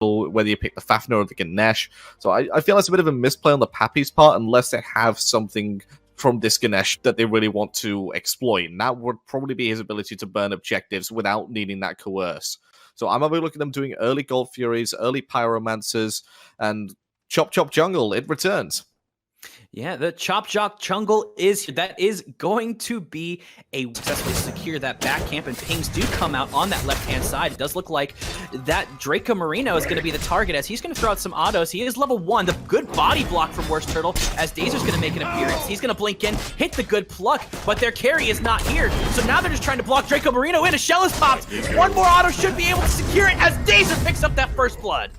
whether you pick the Fafnir or the Ganesh. So I feel that's a bit of a misplay on the Papis part, unless they have something from this Ganesh that they really want to exploit. And that would probably be his ability to burn objectives without needing that coerce. So I'm going to be looking at them doing early Gold Furies, early Pyromancers, and Chop Chop Jungle. It returns. Yeah, the Chop Chop Jungle is going to be a successfully secure that back camp, and pings do come out on that left-hand side. It does look like that Draco Marino is going to be the target, as he's going to throw out some autos. He is level 1. The good body block from Worst Turtle, as Dazer's going to make an appearance. He's going to blink in, hit the good pluck, but their carry is not here. So now they're just trying to block Draco Marino in. A shell is popped. One more auto should be able to secure it, as Dazer picks up that first blood.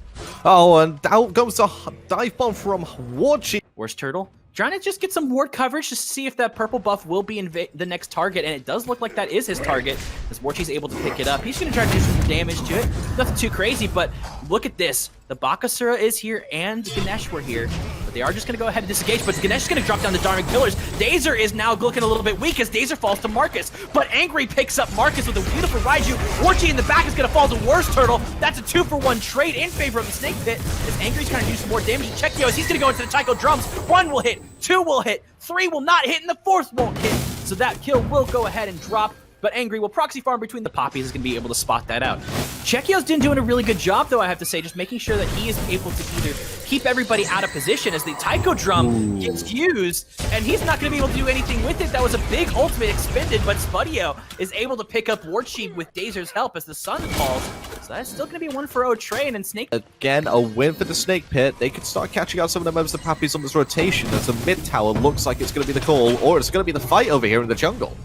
Oh, and out goes a dive bomb from Warchi. Worst Turtle trying to just get some ward coverage to see if that purple buff will be the next target, and it does look like that is his target, as Warchi's able to pick it up. He's going to try to do some damage to it. Nothing too crazy, but look at this. The Bakasura is here, and Ganesh were here, but they are just going to go ahead and disengage, but Ganesh is going to drop down the Dharmic Pillars. Dazer is now looking a little bit weak, as Dazer falls to Marcus, but Angry picks up Marcus with a beautiful Raiju. Warchi in the back is going to fall to Worst Turtle. That's a 2-for-1 trade in favor of the Snake Pit, as Angry's trying to do some more damage to Chekio, as he's going to go into the Taiko Drums. 1 will hit, 2 will hit, 3 will not hit, and the 4th won't hit. So that kill will go ahead and drop, but Angry will proxy farm between the Papis, is going to be able to spot that out. Chekio's doing a really good job, though, I have to say, just making sure that he is able to either keep everybody out of position as the Taiko Drum gets used, and he's not going to be able to do anything with it. That was a big ultimate expended, but Spudio is able to pick up Warchi with Dazer's help as the sun falls. So that's still going to be a 1-for-0 trade, and Snake... Again, a win for the Snake Pit. They could start catching out some of the members of the Papis on this rotation, as the mid tower looks like it's going to be the call, or it's going to be the fight over here in the jungle.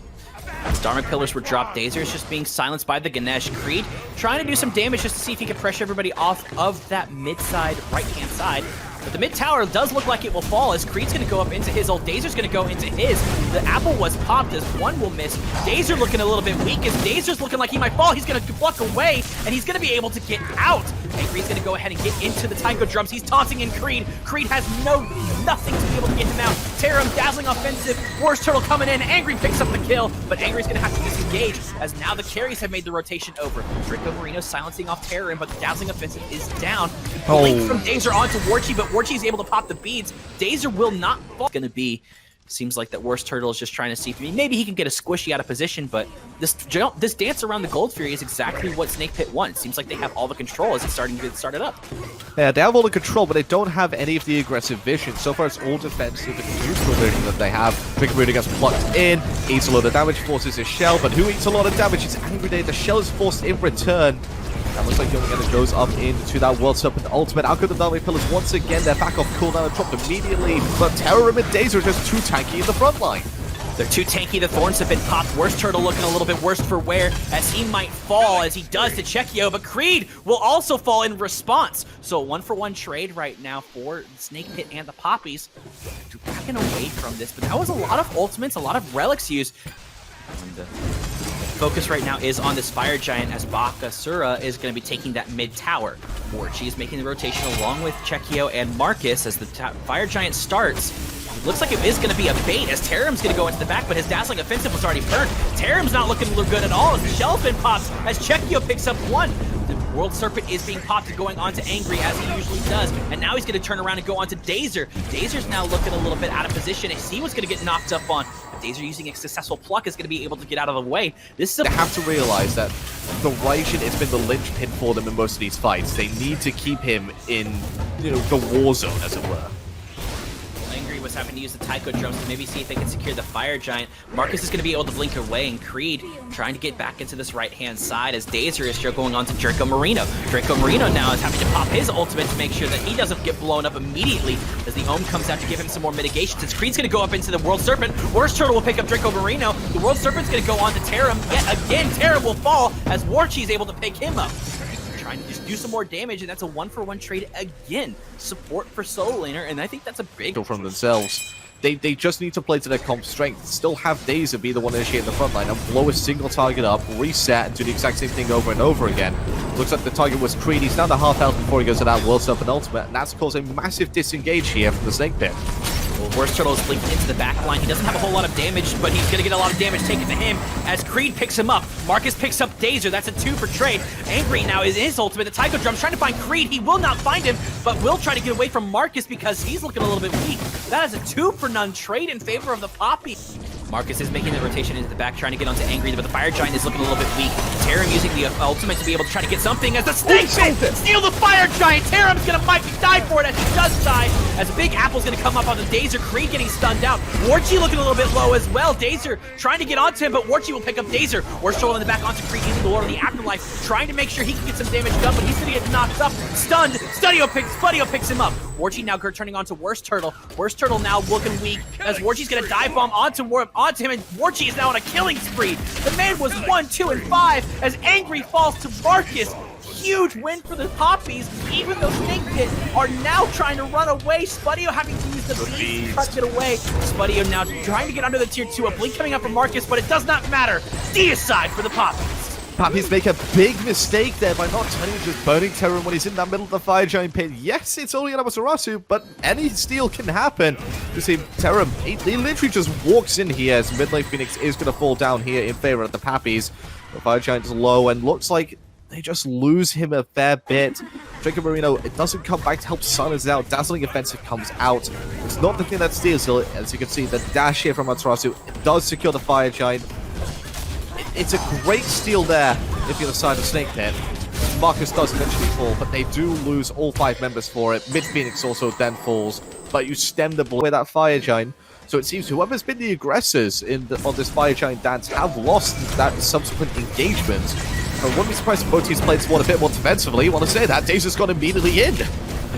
Dharmic Pillars were dropped. Dazer is just being silenced by the Ganesh. Creed trying to do some damage just to see if he can pressure everybody off of that mid-side, right-hand side. But the mid-tower does look like it will fall, as Creed's going to go up into his ult. Dazer's going to go into his. The apple was popped, as 1 will miss. Dazer looking a little bit weak, as Dazer's looking like he might fall. He's going to pluck away, and he's going to be able to get out. And Creed's going to go ahead and get into the Taiko Drums. He's taunting in Creed. Creed has nothing to be able to get him out. Tarum, dazzling offensive. Worst Turtle coming in. Angry picks up the kill, but Angry's going to have to disengage, as now the carries have made the rotation over. Draco Marino silencing off Tarum, but the dazzling offensive is down. Blink from Dazer onto Warchi, but Warchi's able to pop the beads. Dazer will not fall. Gonna be, seems like that Worst Turtle is just trying to see if maybe he can get a squishy out of position, but this dance around the Gold Fury is exactly what Snake Pit wants. Seems like they have all the control as it's starting to get started up. Yeah, they have all the control, but they don't have any of the aggressive vision. So far, it's all defensive and neutral vision that they have. Vickery gets plucked in, eats a lot of damage, forces his shell, but who eats a lot of damage? It's Angry Day. The shell is forced in return. That looks like Young goes up into that World Serpent ultimate. Out go the Dharmic Pillars once again. They're back off cooldown and dropped immediately. But Tarum and Dazer are just too tanky in the front line. They're too tanky. The Thorns have been popped. Worst Turtle looking a little bit worse for wear, as he might fall, as he does to Chekio. But Creed will also fall in response. So a 1-for-1 trade right now for the Snake Pit and the Papis. Backing away from this, but that was a lot of ultimates, a lot of relics used. And, focus right now is on this Fire Giant, as Bakasura is going to be taking that mid-tower. Warchi is making the rotation along with Chekio and Marcus as the Fire Giant starts. It looks like it is going to be a bait, as Tarum's going to go into the back, but his dazzling offensive was already burned. Tarum's not looking good at all, as the shell's been popped, as Chekio picks up 1. The World Serpent is being popped and going on to Angry, as he usually does, and now he's going to turn around and go on to Dazer. Dazer's now looking a little bit out of position, as he was going to get knocked up on. Dazer using a successful pluck is going to be able to get out of the way. This is They have to realize that the Raijin has been the linchpin for them in most of these fights. They need to keep him in, the war zone, as it were. Angry was having to use the Taiko Drums to maybe see if they can secure the Fire Giant. Marcus is going to be able to blink away, and Creed trying to get back into this right-hand side, as Dazer is going on to Draco Marino. Draco Marino now is having to pop his ultimate to make sure that he doesn't get blown up immediately, as the Ohm comes out to give him some more mitigation. Since Creed's going to go up into the World Serpent, Worst Turtle will pick up Draco Marino. The World Serpent's going to go on to Tarum. Yet again, Tarum will fall, as Warchi is able to pick him up. Trying to just do some more damage, and that's a 1-for-1 trade again. Support for Solo Laner, and I think that's a big from themselves. They just need to play to their comp strength. Still have Dazer be the one initiating the front line and blow a single target up, reset, and do the exact same thing over and over again. Looks like the target was Creed. He's down to half health before he goes to that World Serpent ultimate, and that's caused a massive disengage here from the Snake Pit. Well, Worst Turtle is linked into the back line. He doesn't have a whole lot of damage, but he's going to get a lot of damage taken to him as Creed picks him up. Marcus picks up Dazer. That's a 2 for trade. Angry now is in his ultimate. The Taiko Drum's trying to find Creed. He will not find him, but will try to get away from Marcus because he's looking a little bit weak. That is a 2 for none trade in favor of the Poppy. Marcus is making the rotation into the back, trying to get onto Angry, but the Fire Giant is looking a little bit weak. Tarum using the ultimate to be able to try to get something as the Snake Pit steal the Fire Giant. Tarum's gonna might die for it as he does die, as Big Apple's gonna come up on the Dazer. Creed getting stunned out. Warchi looking a little bit low as well. Dazer trying to get onto him, but Warchi will pick up Dazer. Warchi in the back onto Creed using the Lord of the Afterlife, trying to make sure he can get some damage done, but he's gonna get knocked up. Stunned. Studio picks him up. Warchi now turning onto Worst Turtle. Worst Turtle now looking weak as Warchi's gonna dive bomb onto him, and Warchi is now on a killing spree. The man was 1, 2, and 5 as Angry falls to Marcus. Huge win for the Poppies, even though Snake Pit are now trying to run away. Spudio having to use the beast to try to get away. Spudio now trying to get under the tier 2. A blink coming up from Marcus, but it does not matter. Deicide for the Poppies. Papis make a big mistake there by not turning and just burning Terran when he's in that middle of the Fire Giant pit. Yes, it's only an Amaterasu, but any steal can happen. You see, Terran, he literally just walks in here as Midlane Phoenix is going to fall down here in favor of the Papis. The Fire Giant is low and looks like they just lose him a fair bit. Draco Marino, it doesn't come back to help Sunners out. Dazzling Offensive comes out. It's not the thing that steals it. As you can see, the dash here from Amaterasu, it does secure the Fire Giant. It's a great steal there if you're the side of Snake Pit. Marcus does eventually fall, but they do lose all 5 members for it. Mid Phoenix also then falls, but you stem the blow with that Fire Giant. So it seems whoever's been the aggressors on this Fire Giant dance have lost that subsequent engagement. I wouldn't be surprised if both teams played this one a bit more defensively. You want to say that? Dazer's got immediately in.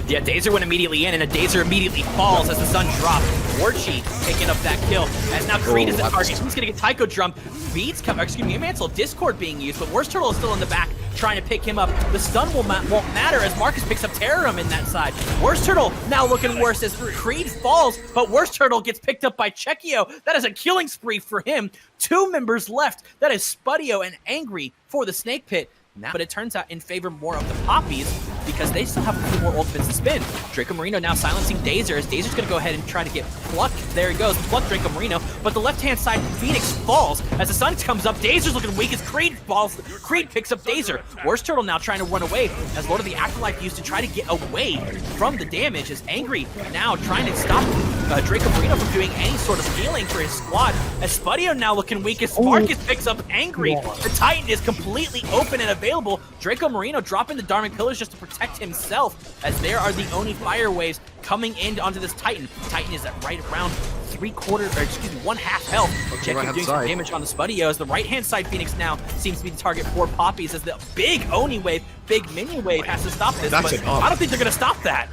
Yeah, Dazer went immediately in, and a Dazer immediately falls as the sun drops. Warchi picking up that kill, as now Creed is the target. He's gonna get Taiko Drum. Beats come, Mantle Discord being used, but Worst Turtle is still in the back, trying to pick him up. The stun won't matter as Marcus picks up Tarum in that side. Worst Turtle now looking worse as Creed falls, but Worst Turtle gets picked up by Chekio. That is a killing spree for him. 2 members left. That is Spudio and Angry for the Snake Pit. Now, but it turns out in favor more of the Poppies because they still have a few more ultimates to spin. Draco Marino now silencing Dazer as Dazer's going to go ahead and try to get plucked. There he goes, pluck Draco Marino. But the left-hand side, Phoenix falls as the sun comes up. Dazer's looking weak as Creed falls. Creed picks up Dazer. Worst Turtle now trying to run away as Lord of the Afterlife used to try to get away from the damage as Angry now trying to stop Draco Marino from doing any sort of healing for his squad. As Spudio now looking weak as Marcus picks up Angry. The Titan is completely open and available. Draco Marino dropping the Dharmic Pillars just to protect himself as there are the Oni Fire Waves coming in onto this Titan. Titan is at right around 1/2 health. Jekki doing some damage on the Spudio as the right-hand side Phoenix now seems to be the target for Poppies as the big Oni wave, big minion wave has to stop this, but I don't think they're going to stop that.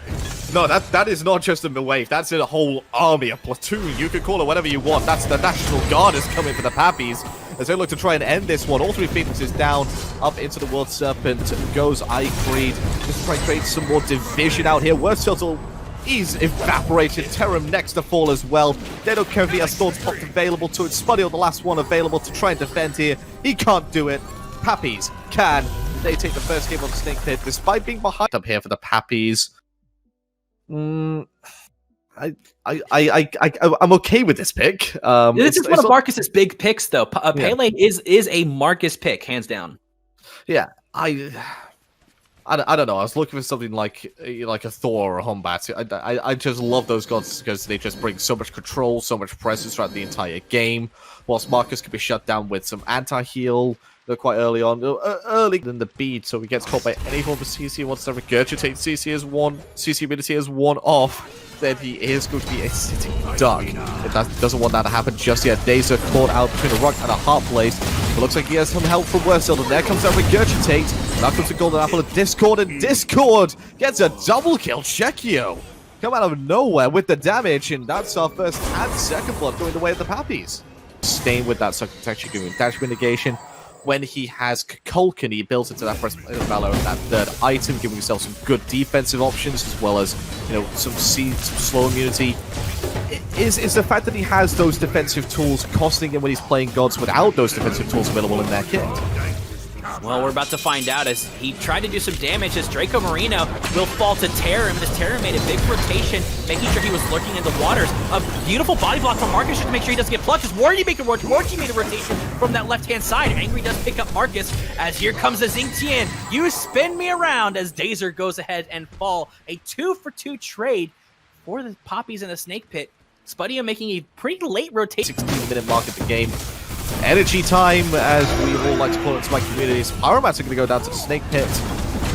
No, that is not just a wave. That's a whole army, a platoon. You could call it whatever you want. That's the National Guard is coming for the Pappies as they look to try and end this one. All 3 Phoenixes down, up into the World Serpent goes Creed. Just to try and create some more division out here. Worst Turtle is evaporated. Tarum next to fall as well. They don't care if he has Thorn's Pot available to it. Spudio, the last one available to try and defend here. He can't do it. Pappies can. They take the first game on the Snake Pit despite being behind up here for the Pappies. I'm okay with this pick. This is one of Marcus's big picks, though. Pele is a Marcus pick, hands down. Yeah, I don't know. I was looking for something like a Thor or a Hombat. I just love those gods because they just bring so much control, so much presence throughout the entire game. Whilst Marcus could be shut down with some anti-heal quite early on, early in the beat, so he gets caught by any form of CC. Wants to regurgitate CC ability as one off, then he is going to be a sitting duck. It doesn't want that to happen just yet. Dazer caught out between a rock and a heart place. It looks like he has some help from Worstfield, and there comes that regurgitate. Now comes the golden apple of Discord, and Discord gets a double kill. Chekio come out of nowhere with the damage, and that's our first and second blood going the way of the Pappies. Staying with that second protection, giving dash mitigation. When he has Kukulkan, he builds into that first valor of that third item, giving himself some good defensive options as well as, some slow immunity. Is the fact that he has those defensive tools costing him when he's playing gods without those defensive tools available in their kit? Well, we're about to find out as he tried to do some damage as Draco Marino will fall to Terram. As Terram made a big rotation, making sure he was lurking in the waters. A beautiful body block from Marcus just to make sure he doesn't get plucked. As Wardy made a rotation from that left-hand side. Angry does pick up Marcus as here comes the Xingtian. You spin me around as Dazer goes ahead and fall. A 2-for-2 trade for the Papis in the Snake Pit. Spudio making a pretty late rotation. 16-minute mark of the game. Energy time, as we all like to call it to my communities. Pyromats are going to go down to the Snake Pit.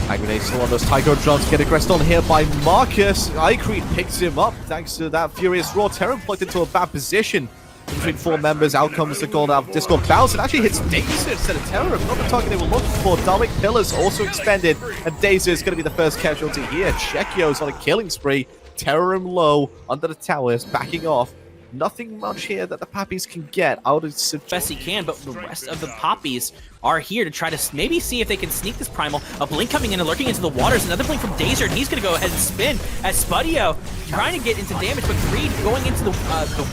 Angry still on those Tycho drums, get aggressed on here by Marcus. Icreed picks him up thanks to that Furious Roar. Terran plugged into a bad position between 4 members. Out comes the gold out of Discord bounce. It actually hits Dazer instead of Terran. Not the target they were looking for. Dalek Pillars also expended, and Dazer is going to be the first casualty here. Chekio's on a killing spree. Terran low under the towers, backing off. Nothing much here that the Papis can get. I would suggest best he can, but the rest of the Papis are here to try to maybe see if they can sneak this primal. A blink coming in and lurking into the waters. Another blink from Dazer, and he's going to go ahead and spin as Spudio trying to get into damage, but Creed going into the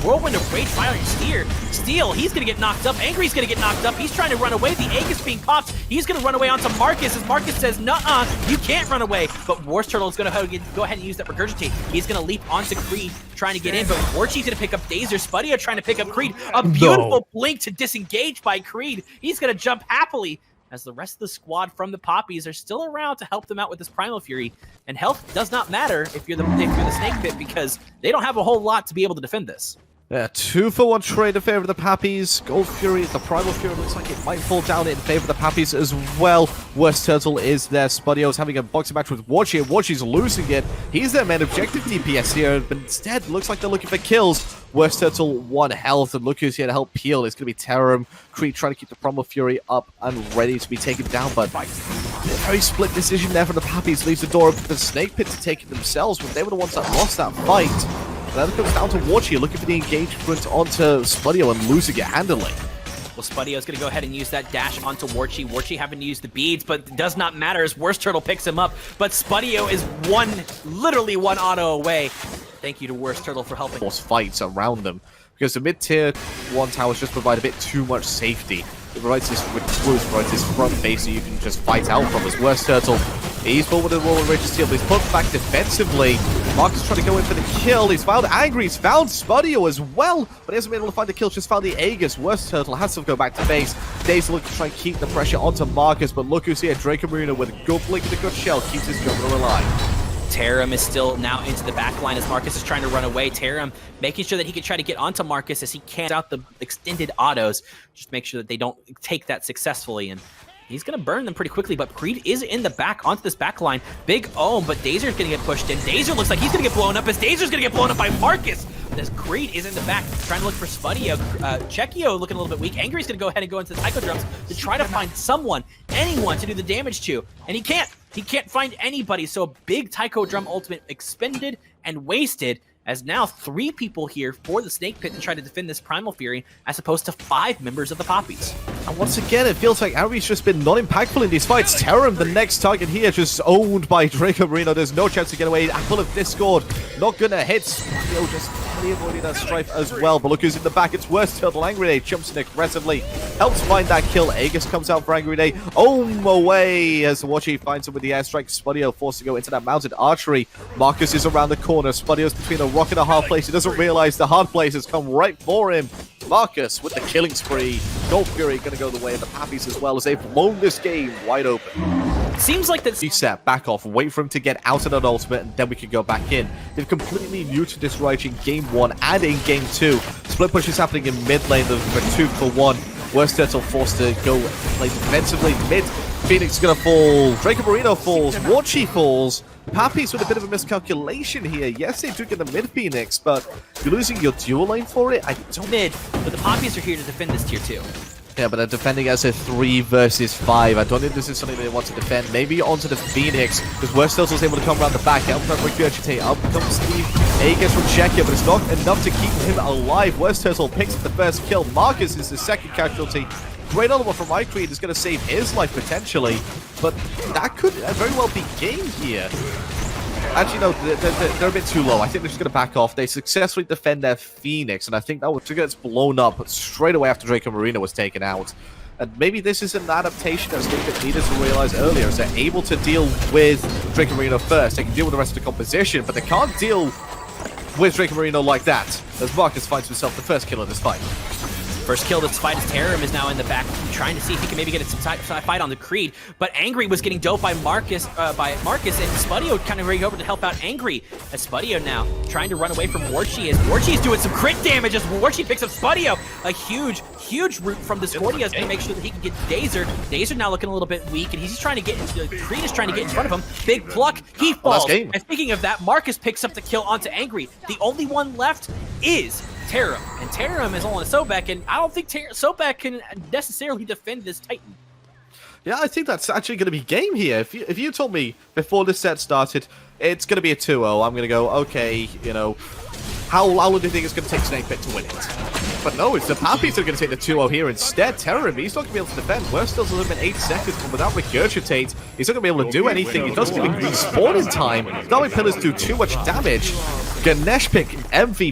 whirlwind of Rage Fire and Steel, he's going to get knocked up. Angry's going to get knocked up. He's trying to run away. The egg is being popped. He's going to run away onto Marcus as Marcus says, nuh-uh, you can't run away. But Wars Turtle is going to go ahead and use that Regurgitate. He's going to leap onto Creed, trying to get in, but Warchi's going to pick up Dazer. Spudio trying to pick up Creed. A beautiful blink to disengage by Creed. He's going to jump happily as the rest of the squad from the Papis are still around to help them out with this Primal Fury. And health does not matter if you're the Snake Pit, because they don't have a whole lot to be able to defend this. Yeah, 2-for-1 trade in favor of the Papis. Gold Fury, the Primal Fury looks like it might fall down in favor of the Papis as well. Worst Turtle is there. Spudio's having a boxing match with Warchi, and Warchi's losing it. He's their main objective DPS here, but instead looks like they're looking for kills. Worst Turtle, 1 health, and look who's here to help peel. It's going to be Terram. Creed trying to keep the Primal Fury up and ready to be taken down, but a very split decision there from the Papis. Leaves the door open for the Snake Pit to take it themselves, but they were the ones that lost that fight. Then it comes down to Warchi looking for the engagement onto Spudio and losing it handily. Well, Spudio's going to go ahead and use that dash onto Warchi. Warchi having to use the beads, but it does not matter as Worst Turtle picks him up. But Spudio is literally one auto away. Thank you to Worst Turtle for helping. Force fights around them, because the mid-tier 1 towers just provide a bit too much safety. It provides this recluse, provides this front base so you can just fight out from. As Worst Turtle, he's forward with the wall of Rage Steel, but he's put back defensively. Marcus trying to go in for the kill. He's found Angry, he's found Spudio as well, but he hasn't been able to find the kill, just found the Aegis. Worst Turtle has to go back to base. Daze looking to try and keep the pressure onto Marcus, but look who's here. Draco Marino with a good blink and a good shell keeps his juggler alive. Terram is still now into the back line as Marcus is trying to run away. Terram making sure that he can try to get onto Marcus as he can't out the extended autos. Just make sure that they don't take that successfully, and he's going to burn them pretty quickly, but Creed is in the back onto this back line. Big Ohm, but Dazer's going to get pushed in. Dazer looks like he's going to get blown up as Dazer's going to get blown up by Marcus. As Creed is in the back trying to look for Spudio. Chekio looking a little bit weak. Angry's going to go ahead and go into the Tycho drums to try to find anyone to do the damage to, and he can't. He can't find anybody, so a big Tycho drum ultimate expended and wasted, as now 3 people here for the Snake Pit to try to defend this Primal Fury, as opposed to 5 members of the Papis. And once again, it feels like Angry's just been non-impactful in these fights. Terram, the next target here, just owned by Draco Marino. There's no chance to get away. Apple of Discord, not gonna hit. Spudio just barely avoiding that strife as well. But look who's in the back. It's Worst Turtle. Angry Day jumps in aggressively, helps find that kill. Aegis comes out for Angry Day. Ohm away as Wachi finds him with the airstrike. Spudio forced to go into that mounted archery. Marcus is around the corner. Spudio's between a rock and a hard place. He doesn't realize the hard place has come right for him. Marcus with the killing spree. Gold Fury going to go the way of the Papis as well, as they've blown this game wide open. Seems like that. Reset, back off, wait for him to get out of that ultimate, and then we can go back in. They've completely neutered this Rage in game 1 and in game 2. Split push is happening in mid lane for 2-for-1. Worst Turtle forced to go play defensively mid. Phoenix is going to fall. Draco Marino falls. Warchi falls. Papis with a bit of a miscalculation here. Yes, they do get the mid Phoenix, but you're losing your dual lane for it? I don't... Mid, but the Papis are here to defend this tier 2. Yeah, but they're defending as a 3 versus 5. I don't think this is something they want to defend. Maybe onto the Phoenix, because Worst Turtle was able to come around the back. Help that Regurgitate. Up comes Steve. Aegis from Czechia, but it's not enough to keep him alive. Worst Turtle picks up the first kill. Marcus is the second casualty. Great other one from Icreed is going to save his life potentially, but that could very well be game here. Actually, no, they're a bit too low. I think they're just going to back off. They successfully defend their Phoenix, and I think that was gets blown up straight away after Draco Marino was taken out. And maybe this is an adaptation that Snake needed to realize earlier, as they're able to deal with Drake and Marino first. They can deal with the rest of the composition, but they can't deal with Drake and Marino like that, as Marcus finds himself the first kill of this fight. First kill this fight as Terram is now in the back, trying to see if he can maybe get some fight on the Creed. But Angry was getting doped by Marcus, and Spudio kind of running over to help out Angry. As Spudio now trying to run away from Warchi, as Warchi is doing some crit damage as Warchi picks up Spudio. A huge root from Discordia is going to make sure that he can get Dazer. Dazer now looking a little bit weak, and he's trying to get into Creed is trying to get in front of him. Big pluck, he falls. And speaking of that, Marcus picks up the kill onto Angry. The only one left is Terram, and Terram is on a Sobek, and I don't think Sobek can necessarily defend this Titan. Yeah, I think that's actually going to be game here. If you told me before this set started, it's going to be a 2-0, I'm going to go, okay, you know, how long do you think it's going to take Snakebit to win it? But no, it's the Papis that are going to take the 2-0 here instead. Terram, he's not going to be able to defend. We're still within 8 seconds, but without Regurgitate, he's not going to be able to do anything. He doesn't even respawn in time. Darwin Pillars do too much damage. Ganesh pick MVP.